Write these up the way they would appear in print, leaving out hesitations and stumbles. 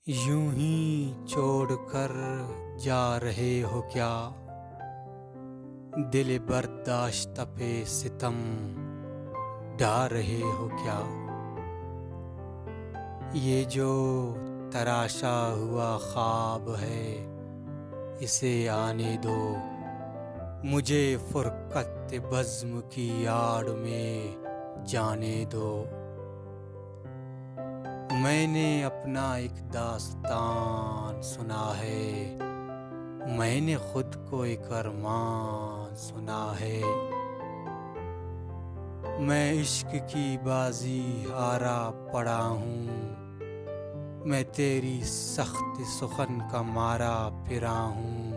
यूं ही छोड़कर जा रहे हो क्या? दिल बर्दाश्त पे सितम ढा रहे हो क्या? ये जो तराशा हुआ ख्वाब है, इसे आने दो। मुझे फुरकत बज़्म की आड़ में जाने दो। मैंने अपना एक दास्तान सुना है, मैंने खुद को एक अरमान सुना है। मैं इश्क की बाजी हारा पड़ा हूँ, मैं तेरी सख्त सुखन का मारा फिरा हूँ।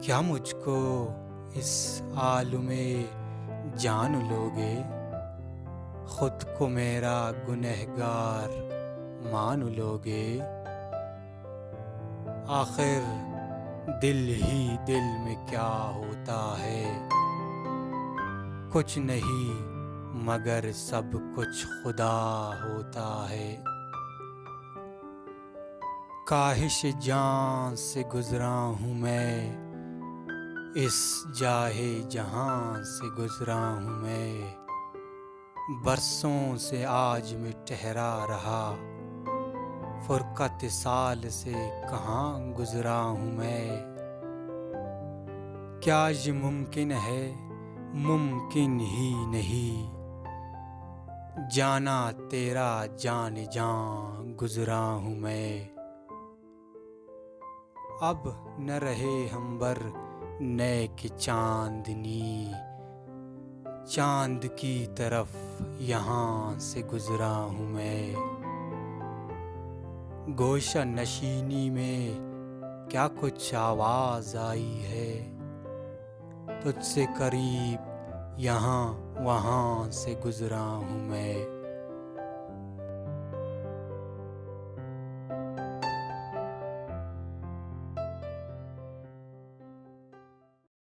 क्या मुझको इस हाल में जान लोगे? खुद को मेरा गुनहगार मान लोगे? आखिर दिल ही दिल में क्या होता है? कुछ नहीं मगर सब कुछ खुदा होता है। काहिश जान से गुजरा हूँ मैं, इस जाहे जहां से गुजरा हूँ मैं। बरसों से आज मैं ठहरा रहा, फुरकत साल से कहाँ गुजरा हूँ मैं। क्या ये मुमकिन है? मुमकिन ही नहीं, जाना तेरा जान जान गुजरा हूँ मैं। अब न रहे हमबर नए की चांदनी, चांद की तरफ यहाँ से गुजरा हूँ मैं। गोशा नशीनी में क्या कुछ आवाज आई है, तुझसे करीब यहाँ वहाँ से गुजरा हूँ मैं।